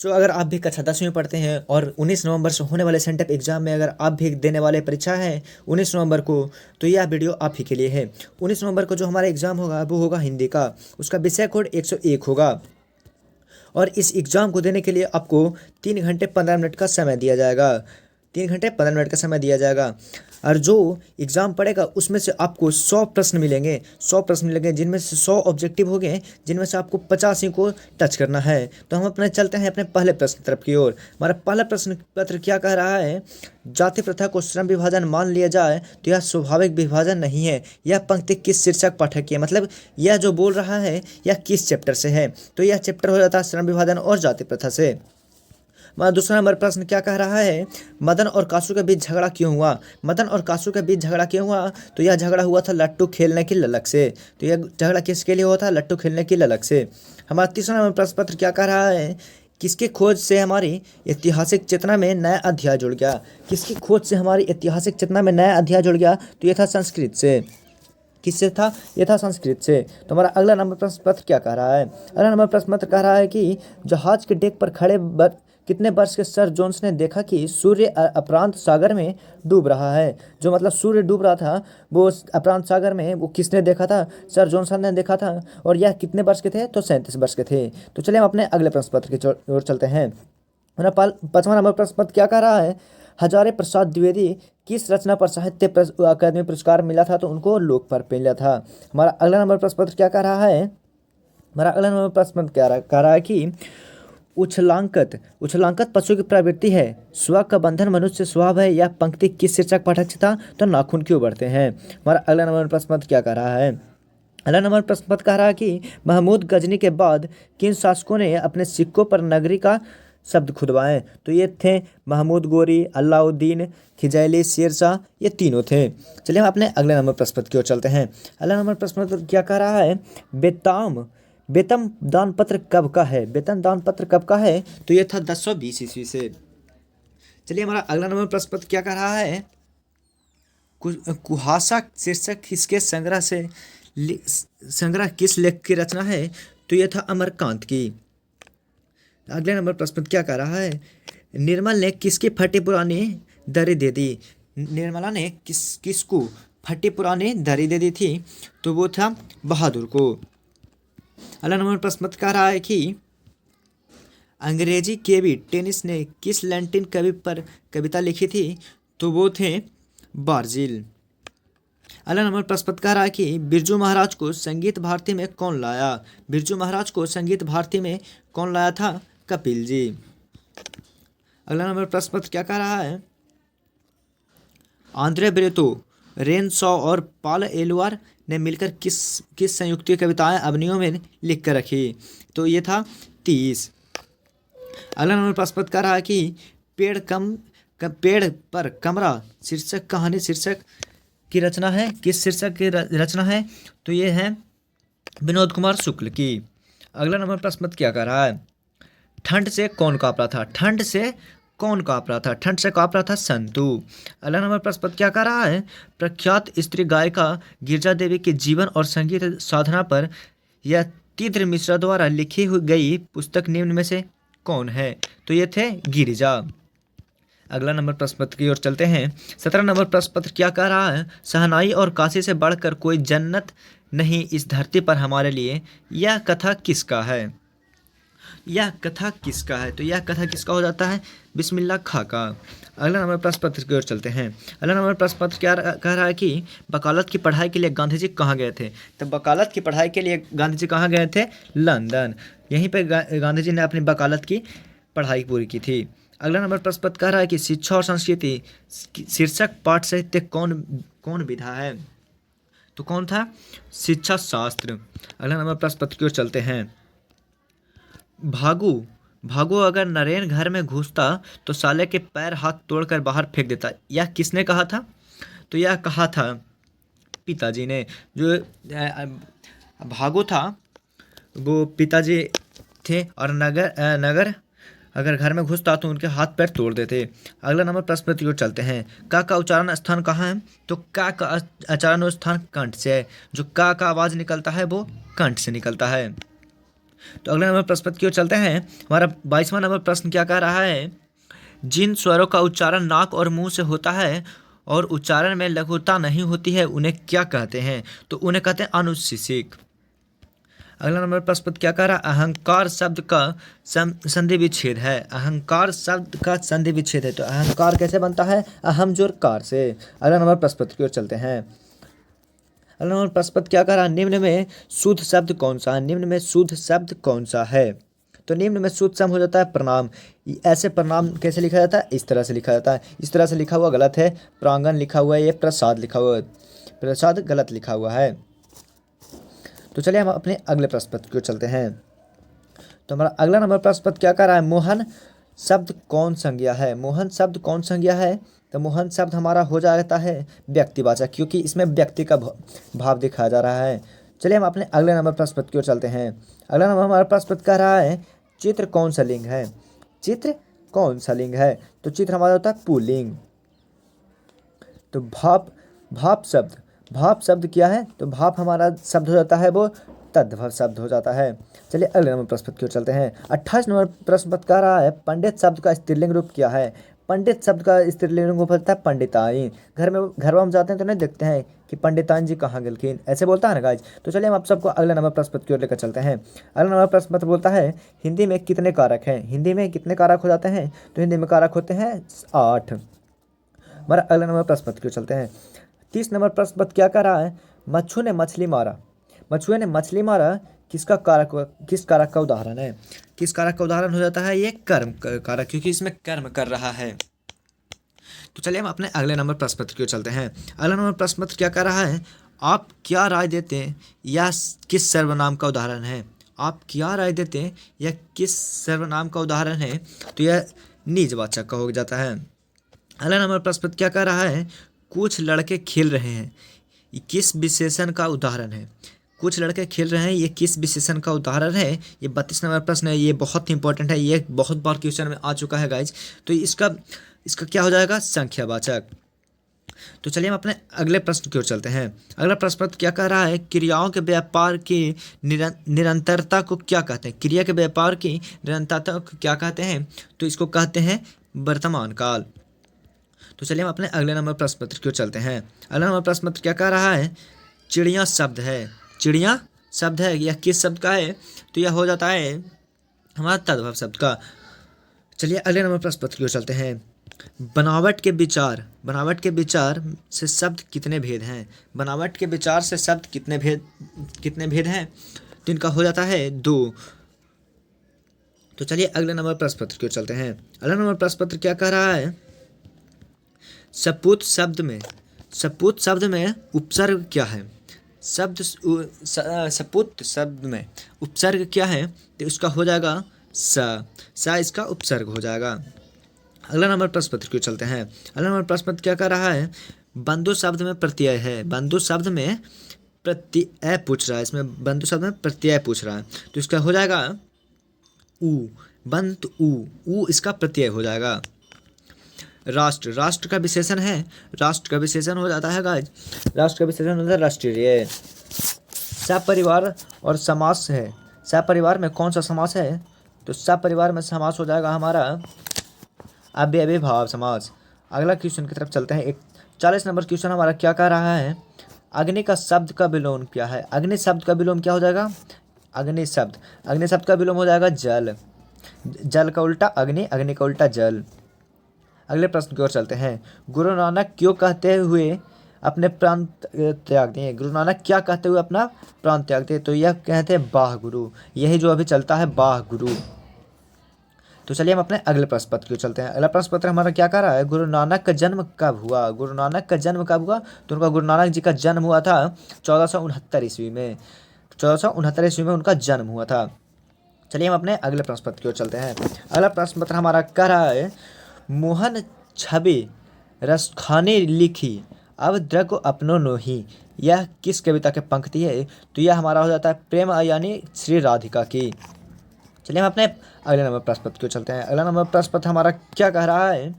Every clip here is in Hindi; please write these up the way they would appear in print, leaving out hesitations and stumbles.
जो अगर आप भी कक्षा 10वीं में पढ़ते हैं और 19 नवंबर से होने वाले सेंटअप एग्जाम में अगर आप भी देने वाले परीक्षा है 19 नवंबर को, तो यह वीडियो आप ही के लिए है। 19 नवंबर को जो हमारा एग्जाम होगा वो होगा हिंदी का। उसका विषय कोड 101 होगा और इस एग्ज़ाम को देने के लिए आपको 3 घंटे 15 मिनट का समय दिया जाएगा। 3 घंटे 15 मिनट का समय दिया जाएगा और जो एग्ज़ाम पड़ेगा उसमें से आपको 100 प्रश्न मिलेंगे। 100 प्रश्न मिलेंगे जिनमें से 100 ऑब्जेक्टिव होंगे, जिनमें से आपको 50 ही को टच करना है। तो हम अपने चलते हैं अपने पहले प्रश्न तरफ की ओर। हमारा पहला प्रश्न पत्र क्या कह रहा है? जाति प्रथा को श्रम विभाजन मान लिया जाए तो यह स्वाभाविक विभाजन नहीं है। यह पंक्ति किस शीर्षक पाठक की है? मतलब यह जो बोल रहा है यह किस चैप्टर से है? तो यह चैप्टर हो जाता है श्रम विभाजन और जाति प्रथा से। हमारा दूसरा नंबर प्रश्न क्या कह रहा है? मदन और कासू के बीच झगड़ा क्यों हुआ? मदन और कासू के बीच झगड़ा क्यों हुआ? तो यह झगड़ा हुआ था लट्टू खेलने की ललक से। तो यह झगड़ा किसके लिए हुआ था? लट्टू खेलने की ललक से। हमारा तीसरा नंबर प्रश्न पत्र क्या कह रहा है? किसकी खोज से हमारी ऐतिहासिक चेतना में नया अध्याय जुड़ गया? किसकी खोज से हमारी ऐतिहासिक चेतना में नया अध्याय जुड़ गया? तो यह था संस्कृत से। किससे था? यह था संस्कृत से। तो हमारा अगला नंबर प्रश्न पत्र क्या कह रहा है? अगला नंबर प्रश्न पत्र कह रहा है कि जहाज के डेक पर खड़े कितने वर्ष के सर जोन्स ने देखा कि सूर्य अप्रशांत सागर में डूब रहा है। जो मतलब सूर्य डूब रहा था वो अप्रशांत सागर में, वो किसने देखा था? सर जॉनसन ने देखा था। और यह कितने वर्ष के थे? तो 37 वर्ष के थे। तो चलिए हम अपने अगले प्रश्न पत्र की ओर चलते हैं। हमारा पांचवा नंबर प्रश्न पत्र क्या कह रहा है? हजारे प्रसाद द्विवेदी किस रचना पर साहित्य अकादमी पुरस्कार मिला था? तो उनको लोकपाल मिला था। हमारा अगला नंबर प्रश्न पत्र क्या कह रहा है? हमारा अगला नंबर प्रश्न पत्र क्या कह रहा है कि उछलांकत पशु की प्रवृत्ति है, स्व का बंधन मनुष्य स्वभाव है। यह पंक्ति किस शीर्षक पाठक से था? तो नाखून क्यों बढ़ते हैं। हमारा अगला नंबर प्रश्न पत्र क्या कह रहा है? अगला नंबर प्रश्न पत्र कह रहा है कि महमूद गजनी के बाद किन शासकों ने अपने सिक्कों पर नगरी का शब्द खुदवाए? तो ये थे महमूद गोरी, अलाउद्दीन खिजैली, शेरशाह, ये तीनों थे। चलिए हम अपने अगले नंबर प्रश्न पत्र की ओर चलते हैं। अगला नंबर प्रश्न पत्र क्या कह रहा है? वेतन दान पत्र कब का है? वेतन दान पत्र कब का है? तो ये था 1020 ईस्वी से। चलिए हमारा अगला नंबर प्रश्न पत्र क्या कह रहा है? कुहासा शीर्षक किसके संग्रह किस लेख की रचना है? तो यह था अमरकांत की। अगले नंबर प्रश्न पत्र क्या कह रहा है? निर्मल ने किसकी फटी पुरानी दरी दे दी? निर्मला ने किसको फटी पुरानी दरी दे दी थी? तो वो था बहादुर को। अगला नंबर प्रश्न कह रहा है कि अंग्रेजी कवि टेनिस ने किस लैटिन कवि पर कविता लिखी थी? तो वो थे वर्जिल। अगला नंबर प्रश्न कह रहा है कि बिरजू महाराज को संगीत भारती में कौन लाया? बिरजू महाराज को संगीत भारती में कौन लाया था? कपिल जी। अगला नंबर प्रश्न क्या कह रहा है? आंद्रे ब्रेतो, रेनशॉ और पॉल एलुआर ने मिलकर किस संयुक्त कविताएं अवनियों में लिख कर रखी? तो ये था 30। अगला नंबर प्रश्न कह रहा है कि पेड़ पर कमरा शीर्षक कहानी शीर्षक की रचना है, किस शीर्षक की रचना है? तो ये है विनोद कुमार शुक्ल की। अगला नंबर प्रश्न क्या कह रहा है? ठंड से कौन काँप रहा था? ठंड से कौन काँप रहा था? ठंड से काँप रहा था संतु। अगला नंबर प्रश्न क्या कह रहा है? प्रख्यात स्त्री गायिका गिरजा देवी के जीवन और संगीत साधना पर यह तीव्र मिश्रा द्वारा लिखी हुई गई पुस्तक निम्न में से कौन है? तो ये थे गिरिजा। अगला नंबर प्रश्न पत्र की ओर चलते हैं। 17 नंबर प्रश्न पत्र क्या कह रहा है? शहनाई और काशी से बढ़कर कोई जन्नत नहीं इस धरती पर हमारे लिए। यह कथा किसका है? यह कथा किसका है? तो यह कथा किसका हो जाता है? बिस्मिल्लाह खां का। अगला नंबर प्रश्न पत्र की ओर चलते हैं। अगला नंबर प्रश्न पत्र क्या कह रहा है कि वकालत की पढ़ाई के लिए गांधी जी कहाँ गए थे? तो वकालत की पढ़ाई के लिए गांधी जी कहाँ गए थे? लंदन। यहीं पर गांधी जी ने अपनी वकालत की पढ़ाई पूरी की थी। अगला नंबर प्रश्न पत्र कह रहा है कि शिक्षा और संस्कृति शीर्षक पाठ साहित्य कौन विधा है? तो कौन था? शिक्षा शास्त्र। अगला नंबर प्रश्न पत्र की ओर चलते हैं। भागू अगर नरेन घर में घुसता तो साले के पैर हाथ तोड़कर बाहर फेंक देता। यह किसने कहा था? तो यह कहा था पिताजी ने। जो भागू था वो पिताजी थे और नगर अगर घर में घुसता तो उनके हाथ पैर तोड़ देते। अगला नंबर प्रश्न की ओर चलते हैं। का उच्चारण स्थान कहाँ है? तो का उच्चारण स्थान कंठ से है। जो का आवाज निकलता है वो कंठ से निकलता है। तो अगले नंबर प्रश्न की ओर चलते हैं। हमारा 22वां नंबर प्रश्न क्या कह रहा है, जिन स्वरों का उच्चारण नाक और मुंह से होता है और उच्चारण में लघुता नहीं होती है उन्हें क्या कहते हैं? तो उन्हें कहते हैं अनुशिशिक। अगला नंबर प्रश्न क्या कह रहा है, अहंकार शब्द का संधि विच्छेद है। अहंकार शब्द का संधि विच्छेद है, तो अहंकार कैसे बनता है, अहम जोर कार से। अगला नंबर प्रश्न की ओर चलते हैं। अगला नंबर प्रश्न क्या कह रहा है, निम्न में शुद्ध शब्द कौन सा है? निम्न में शुद्ध शब्द कौन सा है? तो निम्न में शुद्ध शब्द हो जाता है प्रणाम। ऐसे प्रणाम कैसे लिखा जाता है, इस तरह से लिखा जाता है। इस तरह से लिखा हुआ गलत है, प्रांगण लिखा हुआ है, ये प्रसाद लिखा हुआ है, प्रसाद गलत लिखा हुआ है। तो चलिए हम अपने अगले प्रश्न की ओर चलते हैं। तो हमारा अगला नंबर प्रश्न क्या कर रहा है, मोहन शब्द कौन संज्ञा है? मोहन शब्द कौन संज्ञा है? तो मोहन शब्द हमारा हो जाता है व्यक्तिवाचक, क्योंकि इसमें व्यक्ति का भाव दिखाया जा रहा है। चलिए हम अपने अगले नंबर प्रश्न की ओर चलते हैं। अगला नंबर हमारा प्रश्न कह रहा है, चित्र कौन सा लिंग है? चित्र कौन सा लिंग है? तो चित्र हमारा होता है पुल्लिंग। तो भाप शब्द क्या है? तो भाप हमारा शब्द हो जाता है वो तद्भव शब्द हो जाता है। चलिए अगले नंबर प्रश्न की ओर चलते हैं। 28 नंबर प्रश्न कह रहा है, पंडित शब्द का स्त्रीलिंग रूप क्या है? पंडित शब्द का स्त्रीलिंग रूप होता है पंडिताइन। घर में हम जाते हैं तो नहीं देखते हैं कि पंडिताइन जी कहाँ गिलखिन, ऐसे बोलता है ना गाइज। तो चलिए हम आप सबको अगले नंबर प्रश्न की ओर लेकर चलते हैं। अगला नंबर प्रश्न बोलता है, हिंदी में कितने कारक हैं? हिंदी में कितने कारक हो जाते हैं? तो हिंदी में कारक होते हैं 8। हमारा अगले नंबर प्रश्न की ओर चलते हैं। 30 नंबर प्रश्न क्या कर रहा है, मच्छू ने मछली मारा। मछुए ने मछली मारा किस कारक का उदाहरण है? किस कारक का उदाहरण हो जाता है? ये कर्म कारक, क्योंकि इसमें कर्म कर रहा है। तो चलिए हम अपने अगले नंबर प्रश्न की ओर चलते हैं। अगला नंबर प्रश्न क्या कर रहा है, आप क्या राय देते हैं, यह किस सर्वनाम का उदाहरण है? आप क्या राय देते हैं, यह किस सर्वनाम का उदाहरण है? तो यह निजवाचक का हो जाता है। अगला नंबर प्रश्न क्या कर रहा है, कुछ लड़के खेल रहे हैं, ये किस विशेषण का उदाहरण है? कुछ लड़के खेल रहे हैं, ये किस विशेषण का उदाहरण है? ये 32 नंबर प्रश्न है, ये बहुत ही इंपॉर्टेंट है, ये बहुत बार क्वेश्चन में आ चुका है गाइज। तो इसका क्या हो जाएगा, संख्यावाचक। तो चलिए हम अपने अगले प्रश्न की ओर चलते हैं। अगला प्रश्न क्या कह रहा है, क्रियाओं के व्यापार की निरंतरता को क्या कहते हैं? क्रिया के व्यापार की निरंतरता को क्या कहते हैं? तो इसको कहते हैं वर्तमान काल। तो चलिए हम अपने अगले नंबर प्रश्न पत्र की ओर चलते हैं। अगला नंबर प्रश्न पत्र क्या कह रहा है, चिड़िया शब्द है। चिड़िया शब्द है, यह किस शब्द का है? तो यह हो जाता है हमारा तद्भव शब्द का। चलिए अगले नंबर प्रश्न पत्र की ओर चलते हैं। बनावट के विचार से शब्द कितने भेद हैं? बनावट के विचार से शब्द कितने भेद हैं? तो इनका हो जाता है 2। तो चलिए अगले नंबर प्रश्न पत्र की ओर चलते हैं। अगला नंबर प्रश्न पत्र क्या कह रहा है, सपूत शब्द में उपसर्ग क्या है? सपूत शब्द में उपसर्ग क्या है? तो इसका हो जाएगा सा इसका उपसर्ग हो जाएगा। अगला नंबर प्रश्न पत्र की ओर चलते हैं। अगला नंबर प्रश्न पत्र क्या कह रहा है, बंधु शब्द में प्रत्यय है। बंधु शब्द में प्रत्यय पूछ रहा है, इसमें बंधु शब्द में प्रत्यय पूछ रहा है, तो इसका हो जाएगा ऊ, बंत ऊ इसका प्रत्यय हो जाएगा। राष्ट्र का विशेषण है, राष्ट्र का विशेषण हो जाता है गाइज, राष्ट्र का विशेषण होता है राष्ट्रीय। सपरिवार और समास है, सपरिवार में कौन सा समास है? तो सपरिवार में समास हो जाएगा हमारा अव्ययीभाव समास। अगला क्वेश्चन की तरफ चलते हैं। 40 नंबर क्वेश्चन हमारा क्या कह रहा है, अग्नि का शब्द का विलोम क्या है? अग्नि शब्द का विलोम क्या हो जाएगा? अग्नि शब्द का विलोम हो जाएगा जल। जल का उल्टा अग्नि, अग्नि का उल्टा जल। अगले प्रश्न की ओर चलते हैं। गुरु नानक क्यों कहते हुए अपने प्राण त्याग दिए? गुरु नानक क्या कहते हुए अपना प्राण त्याग दिए? तो यह कहते हैं बाह गुरु, यही जो अभी चलता है बाह गुरु। तो चलिए हम अपने अगले प्रश्न पत्र की ओर चलते हैं। अगला प्रश्न पत्र हमारा क्या कह रहा है, गुरु नानक का जन्म कब हुआ? गुरु नानक का जन्म कब हुआ? तो उनका गुरु नानक जी का जन्म हुआ था 1469 ईस्वी में। 1469 ईस्वी में उनका जन्म हुआ था। चलिए हम अपने अगले प्रश्न पत्र की ओर चलते हैं। अगला प्रश्न पत्र हमारा कह रहा है, मोहन छवि रसखानी लिखी अब द्रग अपनो नोही, यह किस कविता के पंक्ति है? तो यह हमारा हो जाता है प्रेम यानी श्री राधिका की। चलिए हम अपने अगले नंबर प्रश्न पत्र की ओर चलते हैं। अगला नंबर प्रश्न पत्र हमारा क्या कह रहा है,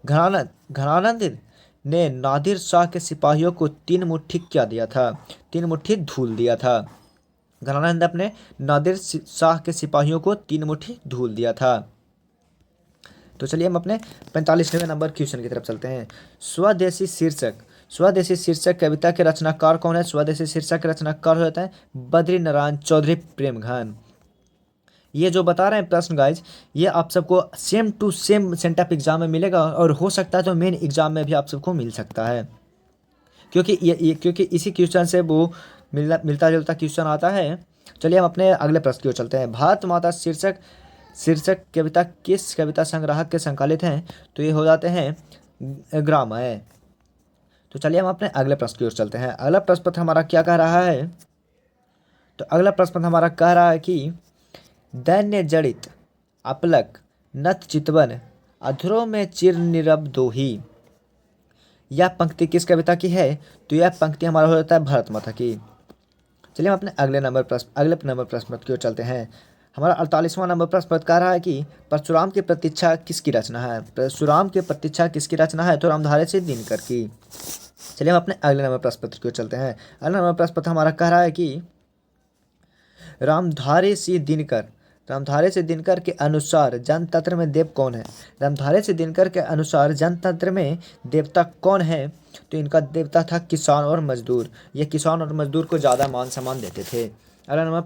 घनानंद ने नादिर शाह के सिपाहियों को 3 मुट्ठी क्या दिया था? 3 मुट्ठी धूल दिया था। घराना हिंद अपने नादिर शाह के सिपाहियों को 3 मुट्ठी धूल दिया था। तो चलिए हम अपने 45वें नंबर क्वेश्चन की तरफ चलते हैं। स्वदेशी शीर्षक, स्वदेशी शीर्षक कविता के रचनाकार कौन है? स्वदेशी शीर्षक के रचनाकार होते हैं बद्री नारायण चौधरी प्रेमघन। ये जो बता रहे हैं प्रश्न गाइज, ये आप सबको same to same sent up exam में मिलेगा और हो सकता है तो मेन एग्जाम में भी आप सबको मिल सकता है, क्योंकि क्योंकि इसी क्वेश्चन से वो मिलता जुलता क्वेश्चन आता है। चलिए हम अपने अगले प्रश्न की ओर चलते हैं। भारत माता शीर्षक शीर्षक कविता किस कविता संग्रह के संकलित हैं? तो ये हो जाते हैं ग्रामय। तो चलिए हम अपने अगले प्रश्न की ओर चलते हैं। अगला प्रश्न पत्र हमारा क्या कह रहा है? तो अगला प्रश्न पत्र हमारा कह रहा है कि दैन्य जड़ित अपलक नत चितवन अधरों में चिर नीरव दोही, यह पंक्ति किस कविता की है? तो यह पंक्ति हमारा हो जाता है भारत माता की। चलिए हम अपने अगले नंबर प्रश्न की ओर चलते हैं। हमारा 48वां नंबर प्रश्न पत्र कह रहा है कि परशुराम की प्रतीक्षा किसकी रचना है? परशुराम की प्रतीक्षा किसकी रचना है? तो रामधारी सिंह दिनकर की। चलिए हम अपने अगले नंबर प्रश्न पत्र की ओर चलते हैं। अगला नंबर प्रश्न पत्र हमारा कह रहा है कि रामधारी सिंह दिनकर के अनुसार जनतंत्र में देव कौन है? रामधारी सिंह दिनकर के अनुसार जनतंत्र में देवता कौन है? तो इनका देवता था किसान और मजदूर। ये किसान और मजदूर को ज़्यादा मान सम्मान देते थे। अगला नंबर